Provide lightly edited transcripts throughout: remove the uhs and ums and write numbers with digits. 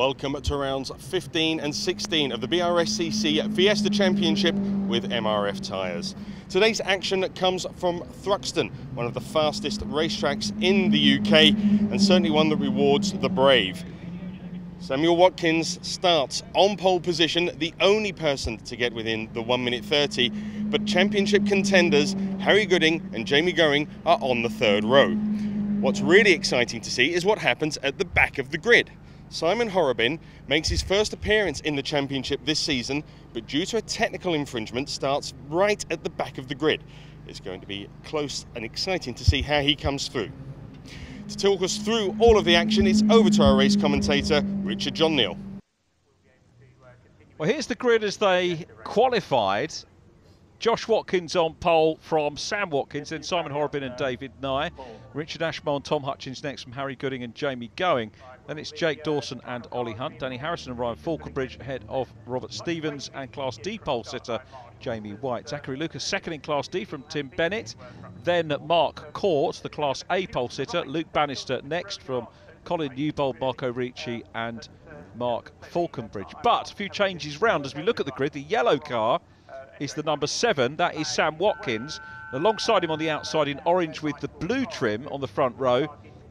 Welcome to rounds 15 and 16 of the BRSCC Fiesta Championship with MRF Tyres. Today's action comes from Thruxton, one of the fastest racetracks in the UK and certainly one that rewards the brave. Samuel Watkins starts on pole position, the only person to get within the 1 minute 30, but championship contenders Harry Gooding and Jamie Going are on the third row. What's really exciting to see is what happens at the back of the grid. Simon Horrobin makes his first appearance in the championship this season, but due to a technical infringement starts right at the back of the grid. It's going to be close and exciting to see how he comes through. To talk us through all of the action, it's over to our race commentator, Richard John Neal. Well, here's the grid as they qualified. Josh Watkins on pole from Sam Watkins, then Simon Horrobin and David Nye. Richard Ashmole and Tom Hutchins next from Harry Gooding and Jamie Going. Then it's Jake Dawson and Ollie Hunt. Danny Harrison and Ryan Falconbridge ahead of Robert Stevens and Class D pole sitter Jamie White. Zachary Lucas second in Class D from Tim Bennett. Then Mark Court, the Class A pole sitter. Luke Bannister next from Colin Newbold, Marco Ricci and Mark Falconbridge. But a few changes round as we look at the grid. The yellow car is the number 7, that is Sam Watkins. Alongside him on the outside in orange with the blue trim on the front row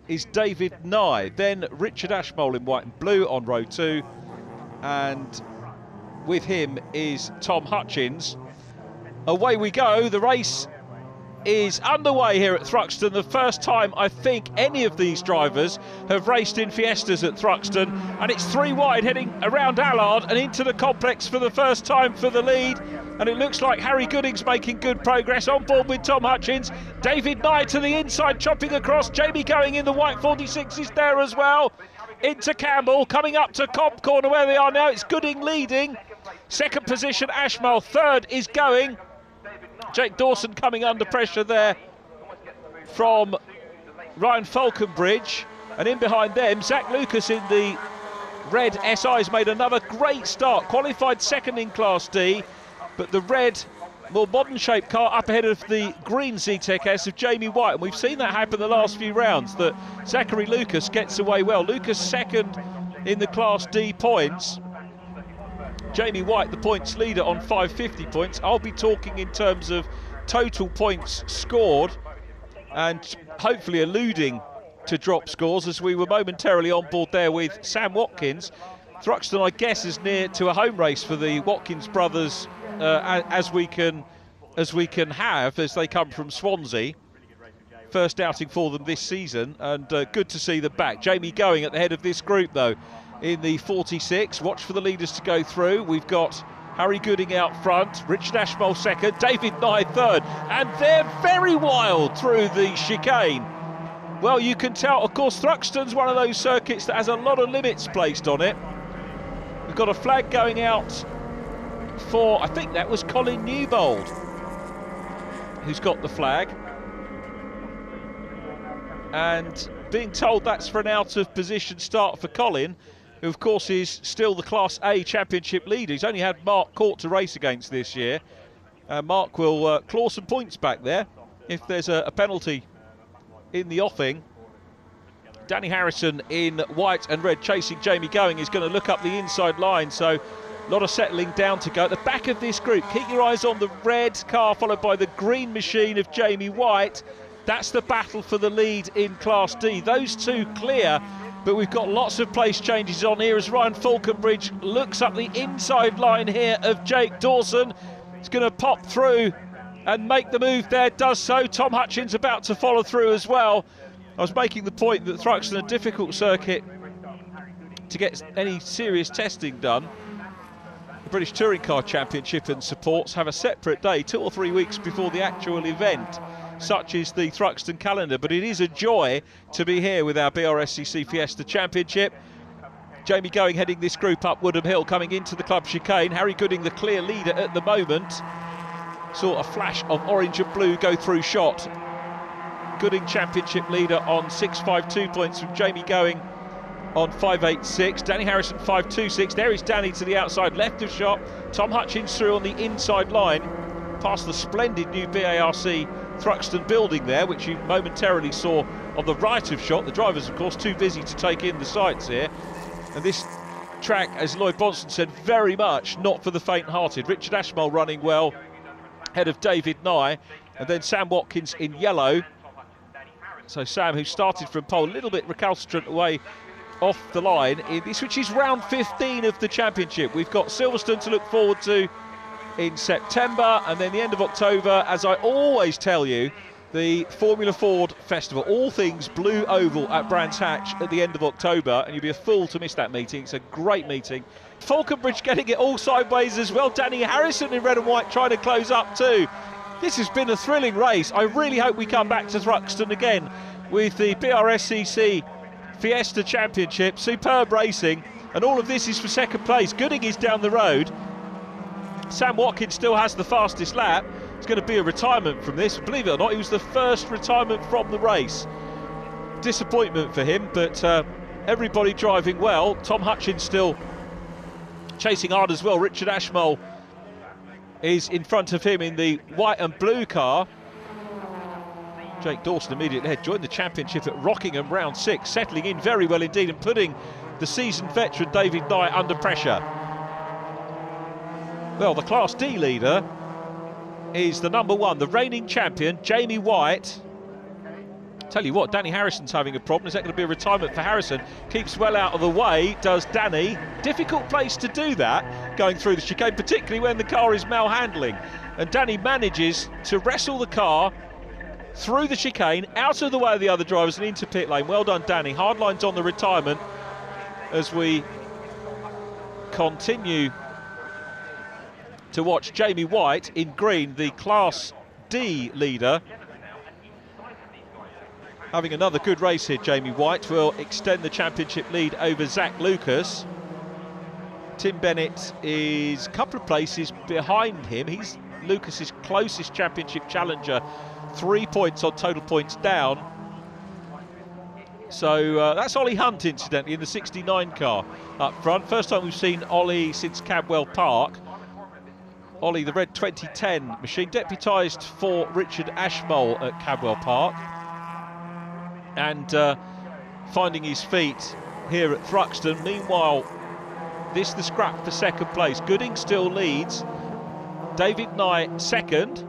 is David Nye. Then Richard Ashmole in white and blue on row 2. And with him is Tom Hutchins. Away we go, the race is underway here at Thruxton. The first time I think any of these drivers have raced in Fiestas at Thruxton, and it's 3 wide heading around Allard and into the complex for the first time for the lead, and it looks like Harry Gooding's making good progress on board with Tom Hutchins. David Nye to the inside, chopping across. Jamie Going in the white 46 is there as well. Into Campbell, coming up to Cobb Corner where they are now. It's Gooding leading. Second position Ashmole, third is Going. Jake Dawson coming under pressure there from Ryan Falconbridge, and in behind them Zach Lucas in the red SI's made another great start, qualified second in Class D, but the red more modern shaped car up ahead of the green ZTEC S of Jamie White, and we've seen that happen the last few rounds, that Zachary Lucas gets away well. Lucas second in the Class D points. Jamie White, the points leader, on 550 points. I'll be talking in terms of total points scored and hopefully alluding to drop scores, as we were momentarily on board there with Sam Watkins. Thruxton, I guess, is near to a home race for the Watkins brothers as we can have, as they come from Swansea. First outing for them this season, and good to see them back. Jamie Going at the head of this group, though, in the 46. Watch for the leaders to go through. We've got Harry Gooding out front, Richard Ashmole second, David Nye third, and they're very wild through the chicane. Well, you can tell, of course, Thruxton's one of those circuits that has a lot of limits placed on it. We've got a flag going out for, I think that was Colin Newbold who's got the flag, and being told that's for an out of position start for Colin, who of course is still the Class A Championship leader. He's only had Mark Court to race against this year. Mark will claw some points back there if there's a penalty in the offing. Danny Harrison in white and red chasing Jamie Going is going to look up the inside line, so a lot of settling down to go. At the back of this group, keep your eyes on the red car followed by the green machine of Jamie White. That's the battle for the lead in Class D. Those two clear, but we've got lots of place changes on here as Ryan Falconbridge looks up the inside line here of Jake Dawson. He's going to pop through and make the move there, does so. Tom Hutchins about to follow through as well. I was making the point that Thruxton, a difficult circuit to get any serious testing done. The British Touring Car Championship and supports have a separate day 2 or 3 weeks before the actual event. Such is the Thruxton calendar, but it is a joy to be here with our BRSCC Fiesta Championship. Jamie Going heading this group up Woodham Hill, coming into the club chicane. Harry Gooding the clear leader at the moment. Saw a flash of orange and blue go through shot. Gooding championship leader on 652 points from Jamie Going on 586. Danny Harrison 526. There is Danny to the outside left of shot. Tom Hutchins through on the inside line past the splendid new BARC Thruxton building there, which you momentarily saw on the right of shot. The driver's, of course, too busy to take in the sights here. And this track, as Lloyd Bonson said, very much not for the faint-hearted. Richard Ashmole running well, ahead of David Nye, and then Sam Watkins in yellow. So Sam, who started from pole, a little bit recalcitrant away off the line in this, which is round 15 of the championship. We've got Silverstone to look forward to in September, and then the end of October, as I always tell you, the Formula Ford Festival, all things Blue Oval at Brands Hatch at the end of October, and you'll be a fool to miss that meeting. It's a great meeting. Falconbridge getting it all sideways as well. Danny Harrison in red and white trying to close up too. This has been a thrilling race. I really hope we come back to Thruxton again with the BRSCC Fiesta Championship. Superb racing, and all of this is for second place. Gooding is down the road. Sam Watkins still has the fastest lap. It's going to be a retirement from this. Believe it or not, he was the first retirement from the race. Disappointment for him, but everybody driving well. Tom Hutchins still chasing hard as well. Richard Ashmole is in front of him in the white and blue car. Jake Dawson immediately ahead, joined the championship at Rockingham round 6, settling in very well indeed and putting the seasoned veteran David Nye under pressure. Well, the Class D leader is the number 1, the reigning champion, Jamie White. Tell you what, Danny Harrison's having a problem. Is that going to be a retirement for Harrison? Keeps well out of the way, does Danny. Difficult place to do that, going through the chicane, particularly when the car is malhandling. And Danny manages to wrestle the car through the chicane, out of the way of the other drivers and into pit lane. Well done, Danny. Hard lines on the retirement as we continue to watch Jamie White in green, the Class D leader. Having another good race here, Jamie White will extend the championship lead over Zach Lucas. Tim Bennett is a couple of places behind him. He's Lucas's closest championship challenger, 3 points on total points down. So that's Ollie Hunt, incidentally, in the 69 car up front. First time we've seen Ollie since Cadwell Park. Ollie, the red 2010 machine, deputised for Richard Ashmole at Cadwell Park, and finding his feet here at Thruxton. Meanwhile, this the scrap for second place. Gooding still leads, David Nye second,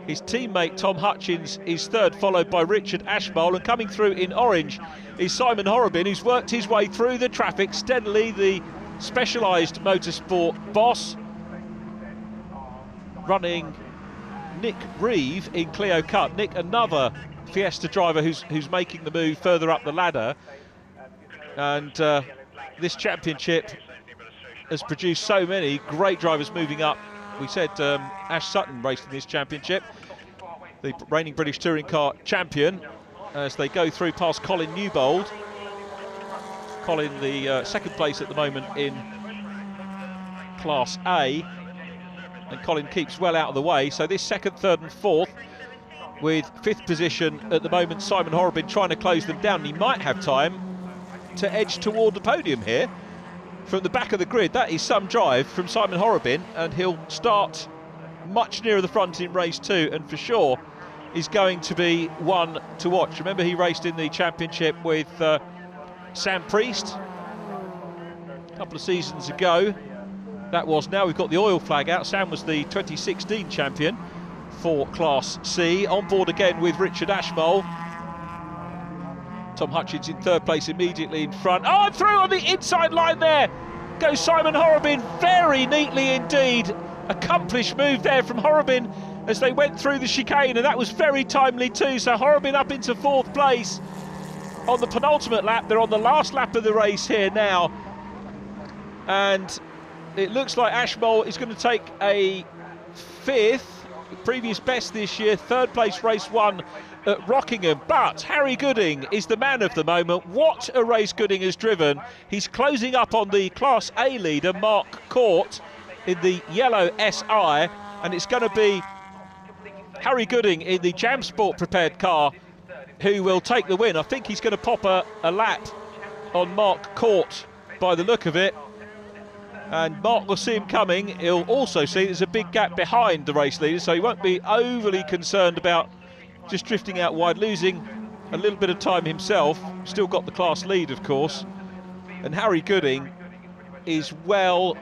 his teammate Tom Hutchins is third, followed by Richard Ashmole, and coming through in orange is Simon Horrobin, who's worked his way through the traffic steadily, the Specialised Motorsport boss, running Nick Reeve in Clio Cup. Nick, another Fiesta driver who's making the move further up the ladder, and this championship has produced so many great drivers moving up. We said Ash Sutton raced in this championship, the reigning British Touring Car champion, as they go through past Colin Newbold. Colin, the second place at the moment in Class A, and Colin keeps well out of the way. So this second, third and fourth, with fifth position at the moment, Simon Horrobin trying to close them down. He might have time to edge toward the podium here from the back of the grid. That is some drive from Simon Horrobin, and he'll start much nearer the front in race 2, and for sure is going to be one to watch. Remember, he raced in the championship with Sam Priest a couple of seasons ago. That was. Now we've got the oil flag out. Sam was the 2016 champion for Class C. On board again with Richard Ashmole. Tom Hutchins in third place, immediately in front. Oh, through on the inside line there goes Simon Horrobin, very neatly indeed. Accomplished move there from Horrobin as they went through the chicane, and that was very timely too. So Horrobin up into fourth place on the penultimate lap. They're on the last lap of the race here now, and it looks like Ashmole is going to take a fifth, previous best this year, third place race 1 at Rockingham. But Harry Gooding is the man of the moment. What a race Gooding has driven. He's closing up on the Class A leader, Mark Court, in the yellow SI, and it's going to be Harry Gooding in the Jam Sport prepared car who will take the win. I think he's going to pop a lap on Mark Court by the look of it, and Mark will see him coming. He'll also see there's a big gap behind the race leader, so he won't be overly concerned about just drifting out wide, losing a little bit of time himself. Still got the class lead, of course. And Harry Gooding is well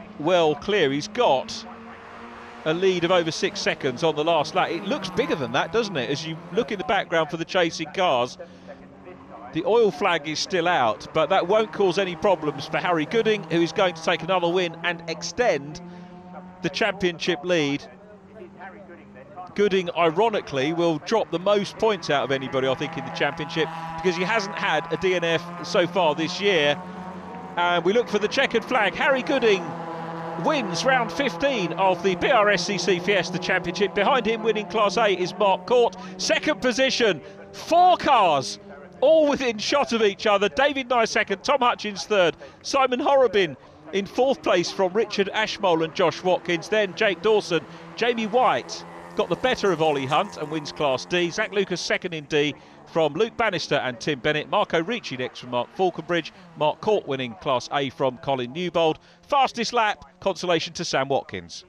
clear. He's got a lead of over 6 seconds on the last lap. It looks bigger than that, doesn't it? As you look in the background for the chasing cars, the oil flag is still out, but that won't cause any problems for Harry Gooding, who is going to take another win and extend the championship lead. Gooding, ironically, will drop the most points out of anybody, I think, in the championship, because he hasn't had a DNF so far this year. And we look for the checkered flag. Harry Gooding wins round 15 of the BRSCC Fiesta Championship. Behind him, winning Class A, is Mark Court. Second position, 4 cars, all within shot of each other. David Nye second, Tom Hutchins third, Simon Horrobin in 4th place from Richard Ashmole and Josh Watkins. Then Jake Dawson, Jamie White got the better of Ollie Hunt and wins Class D. Zach Lucas second in D from Luke Bannister and Tim Bennett. Marco Ricci next from Mark Falconbridge. Mark Court winning Class A from Colin Newbold. Fastest lap, consolation to Sam Watkins.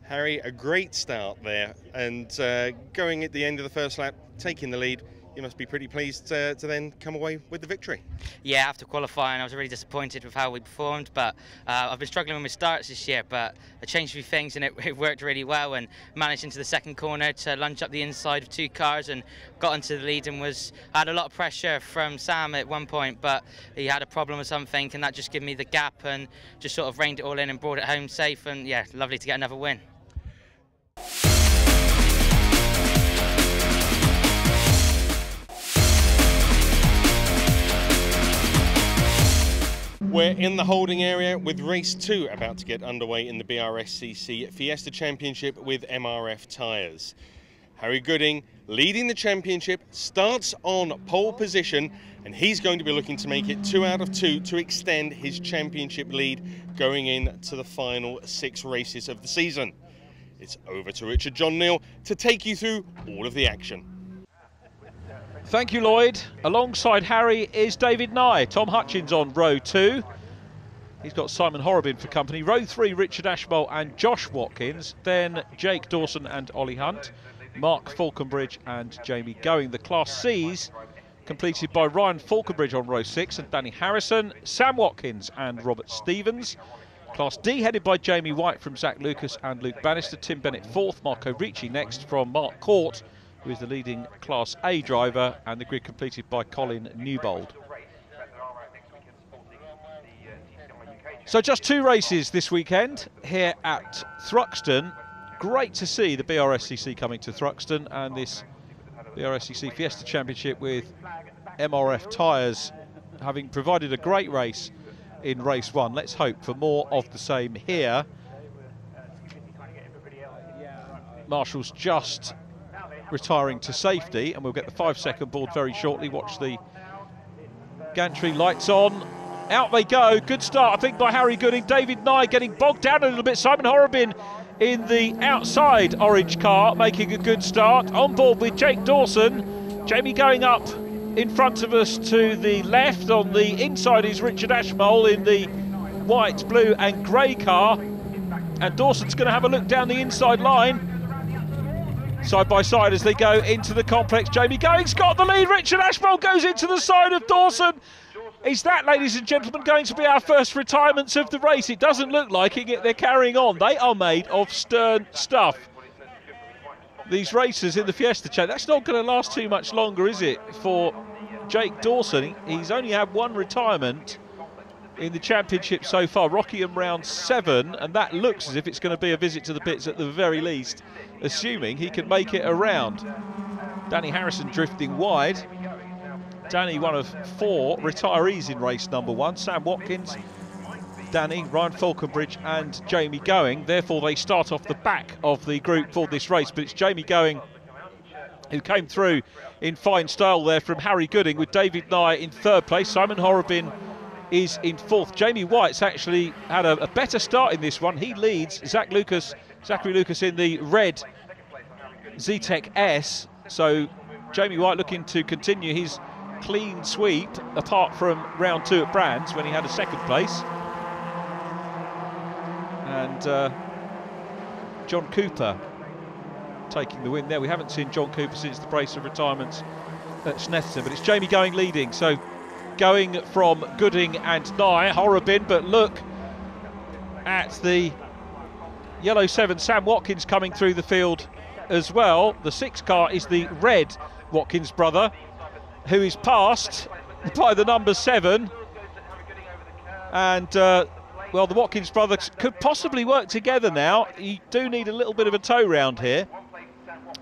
Harry, a great start there, and going at the end of the first lap, taking the lead. You must be pretty pleased to then come away with the victory. Yeah, after qualifying, I was really disappointed with how we performed, but I've been struggling with my starts this year, but I changed a few things and it worked really well, and managed into the second corner to lunge up the inside of 2 cars and got into the lead, and I had a lot of pressure from Sam at one point, but he had a problem with something, and that just gave me the gap and just sort of reined it all in and brought it home safe, and yeah, lovely to get another win. We're in the holding area with race 2 about to get underway in the BRSCC Fiesta Championship with MRF Tyres. Harry Gooding, leading the championship, starts on pole position, and he's going to be looking to make it 2 out of 2 to extend his championship lead going into the final 6 races of the season. It's over to Richard John Neal to take you through all of the action. Thank you, Lloyd. Alongside Harry is David Nye. Tom Hutchins on row 2. He's got Simon Horrobin for company. Row 3, Richard Ashmole and Josh Watkins. Then Jake Dawson and Ollie Hunt. Mark Falconbridge and Jamie Going. The Class C's completed by Ryan Falconbridge on row 6 and Danny Harrison, Sam Watkins and Robert Stevens. Class D headed by Jamie White from Zach Lucas and Luke Bannister. Tim Bennett 4th, Marco Ricci next from Mark Court, who is the leading Class A driver, and the grid completed by Colin Newbold. So just 2 races this weekend here at Thruxton. Great to see the BRSCC coming to Thruxton, and this BRSCC Fiesta Championship with MRF Tyres having provided a great race in race 1. Let's hope for more of the same here. Marshall's just retiring to safety, and we'll get the 5-second board very shortly. Watch the gantry lights on. Out they go. Good start, I think, by Harry Gooding. David Nye getting bogged down a little bit. Simon Horrobin in the outside orange car, making a good start. On board with Jake Dawson. Jamie Going up in front of us to the left. On the inside is Richard Ashmole in the white, blue and grey car. And Dawson's going to have a look down the inside line. Side by side as they go into the complex. Jamie Going's got the lead. Richard Ashmole goes into the side of Dawson. Is that, ladies and gentlemen, going to be our first retirements of the race? It doesn't look like it. They're carrying on. They are made of stern stuff. These races in the Fiesta Championship, that's not going to last too much longer, is it, for Jake Dawson? He's only had 1 retirement in the championship so far. Rockingham round 7, and that looks as if it's going to be a visit to the pits at the very least, assuming he can make it around. Danny Harrison drifting wide. Danny, one of 4 retirees in race number 1. Sam Watkins, Danny, Ryan Falconbridge and Jamie Going. Therefore, they start off the back of the group for this race, but it's Jamie Going who came through in fine style there from Harry Gooding, with David Nye in 3rd place. Simon Horrobin is in 4th. Jamie White's actually had a better start in this one. He leads Zachary Lucas in the red Z-Tech S. So Jamie White looking to continue his clean sweep, apart from round 2 at Brands when he had a 2nd place. And John Cooper taking the win there. We haven't seen John Cooper since the brace of retirements at Snetterton, but it's Jamie Going leading. So going from Gooding and Nye, Horrobin, but look at the yellow 7, Sam Watkins coming through the field as well. The 6 car is the red Watkins brother, who is passed by the number 7. And well, the Watkins brothers could possibly work together now. You do need a little bit of a tow round here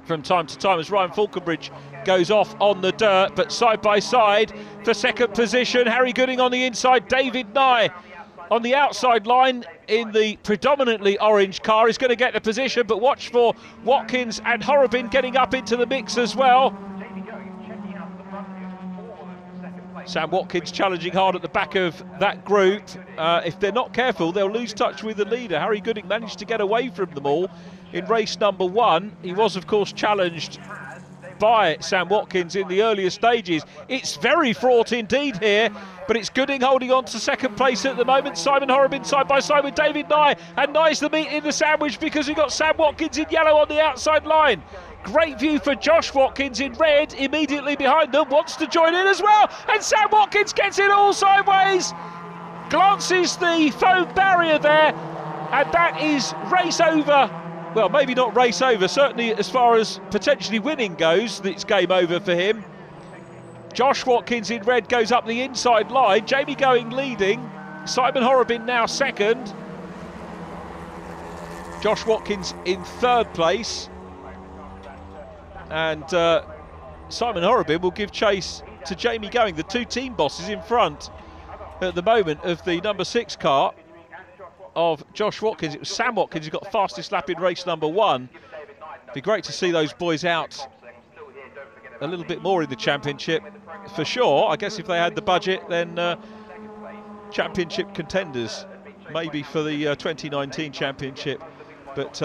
from time to time as Ryan Falconbridge goes off on the dirt, but side by side for second position, Harry Gooding on the inside, David Nye on the outside line in the predominantly orange car is going to get the position, but watch for Watkins and Horrobin getting up into the mix as well. Sam Watkins challenging hard at the back of that group. If they're not careful, they'll lose touch with the leader. Harry Gooding managed to get away from them all in race number 1. He was, of course, challenged by Sam Watkins in the earlier stages. It's very fraught indeed here, but it's Gooding holding on to second place at the moment. Simon Horrobin side by side with David Nye, and Nye's the meat in the sandwich because we've got Sam Watkins in yellow on the outside line. Great view for Josh Watkins in red, immediately behind them, wants to join in as well, and Sam Watkins gets it all sideways, glances the foam barrier there, and that is race over. Well, maybe not race over, certainly as far as potentially winning goes, it's game over for him. Josh Watkins in red goes up the inside line, Jamie Going leading, Simon Horrobin now second, Josh Watkins in third place, and Simon Horrobin will give chase to Jamie Going, the 2 team bosses in front at the moment of the number 6 car of Josh Watkins. It was Sam Watkins who got the fastest lap in race number 1. Be great to see those boys out a little bit more in the championship for sure. I guess if they had the budget, then championship contenders maybe for the 2019 championship, but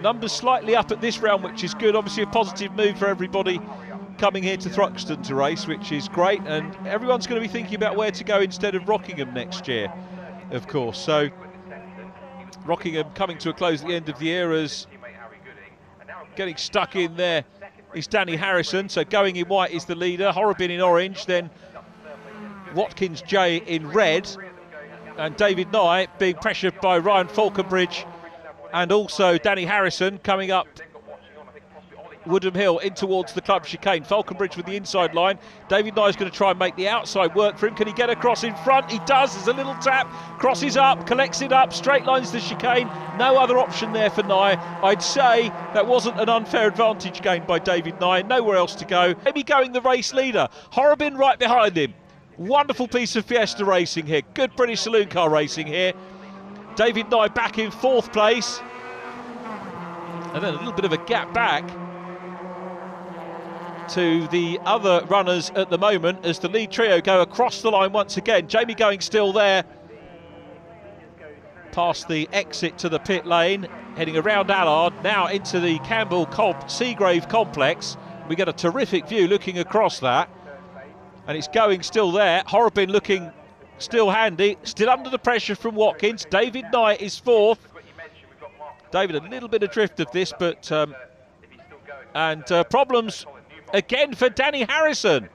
numbers slightly up at this round, which is good. Obviously a positive move for everybody coming here to Thruxton to race, which is great, and everyone's going to be thinking about where to go instead of Rockingham next year, of course. So Rockingham coming to a close at the end of the year, as getting stuck in there is Danny Harrison. So Going in white is the leader, Horrobin in orange, then Watkins J in red, and David Nye being pressured by Ryan Falconbridge and also Danny Harrison coming up Woodham Hill in towards the club chicane. Falconbridge with the inside line. David Nye is going to try and make the outside work for him. Can he get across in front? He does. There's a little tap. Crosses up, collects it up, straight lines the chicane. No other option there for Nye. I'd say that wasn't an unfair advantage gained by David Nye. Nowhere else to go. Maybe Going the race leader. Horrobin right behind him. Wonderful piece of Fiesta racing here. Good British saloon car racing here. David Nye back in 4th place. And then a little bit of a gap back to the other runners at the moment as the lead trio go across the line once again. Jamie Going still there, past the exit to the pit lane, heading around Allard, now into the Campbell Seagrave complex. We get a terrific view looking across that, and it's Going still there. Horrobin looking still handy, still under the pressure from Watkins. David Nye is 4th. David, a little bit adrift of this, but problems again for Danny Harrison.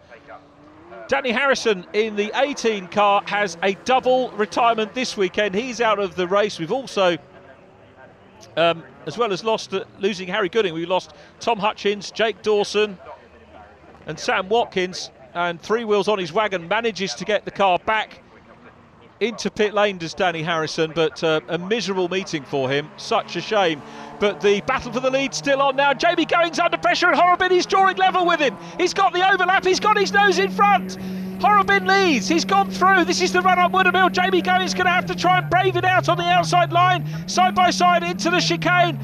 Danny Harrison in the 18 car has a double retirement this weekend. He's out of the race. We've also, as well as losing Harry Gooding, we lost Tom Hutchins, Jake Dawson and Sam Watkins, and Three Wheels on his wagon manages to get the car back into pit lane, does Danny Harrison, but a miserable meeting for him. Such a shame. But the battle for the lead still on now. Jamie Going's under pressure and Horrobin is drawing level with him. He's got the overlap, he's got his nose in front. Horrobin leads, he's gone through. This is the run up Woodham Hill. Jamie Going's going to have to try and brave it out on the outside line. Side by side into the chicane.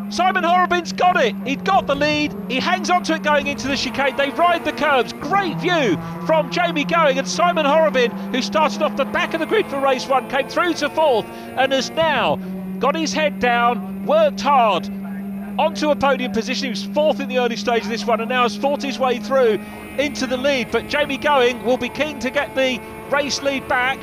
Simon Horrobin's got it. He'd got the lead. He hangs on to it going into the chicane. They ride the curves. Great view from Jamie Going, and Simon Horrobin, who started off the back of the grid for race 1, came through to 4th and has now got his head down, worked hard onto a podium position. He was 4th in the early stage of this one and now has fought his way through into the lead. But Jamie Going will be keen to get the race lead back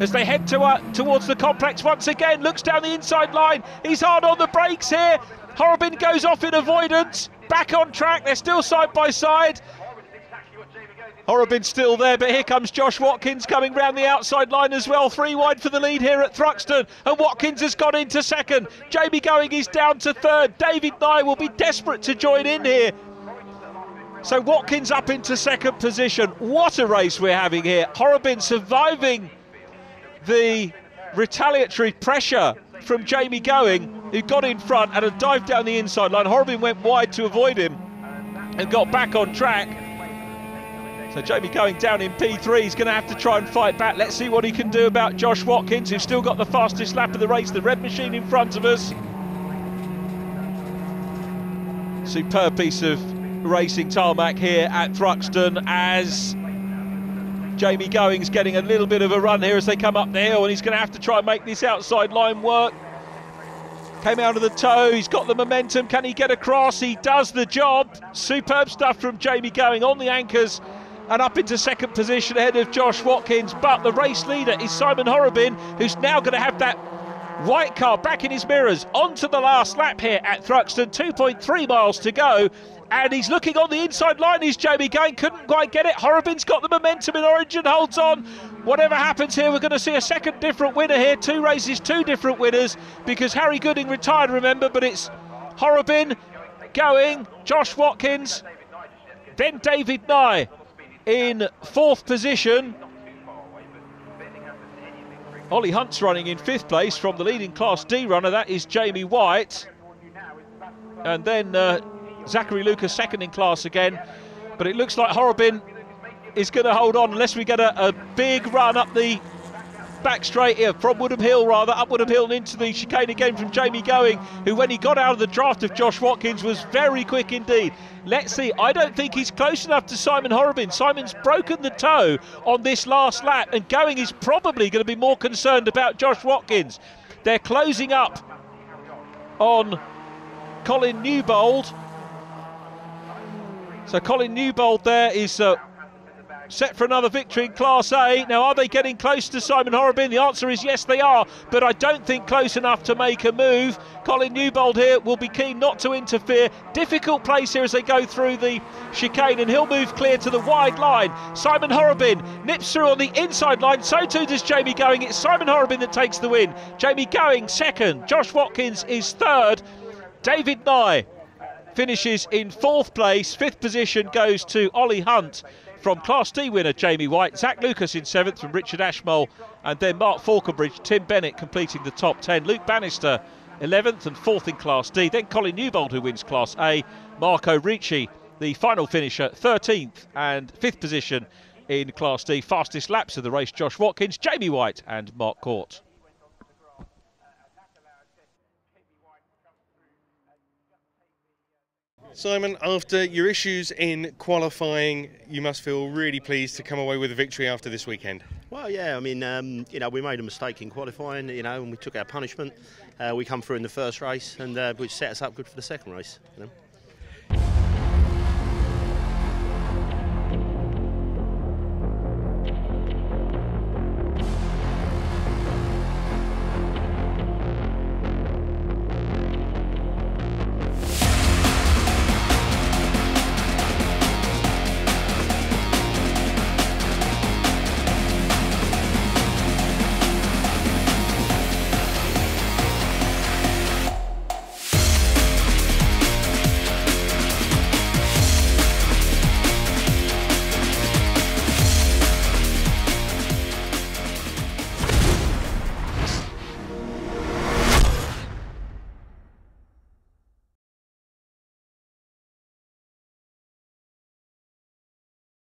as they head towards the complex once again. Looks down the inside line. He's hard on the brakes here. Horrobin goes off in avoidance, back on track, they're still side by side. Horrobin's still there, but here comes Josh Watkins coming round the outside line as well. 3 wide for the lead here at Thruxton, and Watkins has got into second. Jamie Going is down to third. David Nye will be desperate to join in here. So Watkins up into second position. What a race we're having here. Horrobin surviving the retaliatory pressure from Jamie Going, who got in front and a dive down the inside line. Horrobin went wide to avoid him and got back on track. So Jamie Going down in P3, he's going to have to try and fight back. Let's see what he can do about Josh Watkins, who's still got the fastest lap of the race, the red machine in front of us. Superb piece of racing tarmac here at Thruxton as Jamie Going's getting a little bit of a run here as they come up the hill, and he's going to have to try and make this outside line work. Came out of the toe, he's got the momentum, can he get across? He does the job. Superb stuff from Jamie Going on the anchors and up into second position ahead of Josh Watkins, but the race leader is Simon Horrobin, who's now going to have that white car back in his mirrors onto the last lap here at Thruxton. 2.3 miles to go, and he's looking on the inside line. Is Jamie Going, couldn't quite get it. Horrobin's got the momentum in orange and holds on. Whatever happens here, we're going to see a second different winner here. 2 races, 2 different winners, because Harry Gooding retired, remember, but it's Horrobin, Going, Josh Watkins, then David Nye in 4th position. Ollie Hunt's running in 5th place from the leading Class D runner, that is Jamie White. And then Zachary Lucas second in class again. But it looks like Horrobin is going to hold on unless we get a big run up the back straight here, from Woodham Hill rather, up Woodham Hill and into the chicane again from Jamie Going, who when he got out of the draft of Josh Watkins was very quick indeed. Let's see, I don't think he's close enough to Simon Horrobin. Simon's broken the toe on this last lap, and Going is probably going to be more concerned about Josh Watkins. They're closing up on Colin Newbold. So Colin Newbold there is set for another victory in Class A. Now, are they getting close to Simon Horrobin? The answer is yes, they are, but I don't think close enough to make a move. Colin Newbold here will be keen not to interfere. Difficult place here as they go through the chicane, and he'll move clear to the wide line. Simon Horrobin nips through on the inside line, so too does Jamie Going. It's Simon Horrobin that takes the win. Jamie Going second, Josh Watkins is third. David Nye finishes in 4th place. 5th position goes to Ollie Hunt from Class D winner Jamie White. Zach Lucas in 7th from Richard Ashmole, and then Mark Falconbridge, Tim Bennett completing the top 10. Luke Bannister 11th and 4th in Class D. Then Colin Newbold, who wins Class A. Marco Ricci, the final finisher, 13th and 5th position in Class D. Fastest laps of the race, Josh Watkins, Jamie White and Mark Court. Simon, after your issues in qualifying, you must feel really pleased to come away with a victory after this weekend. Well, yeah, I mean, you know, we made a mistake in qualifying, you know, and we took our punishment. We come through in the first race, and which set us up good for the second race. You know?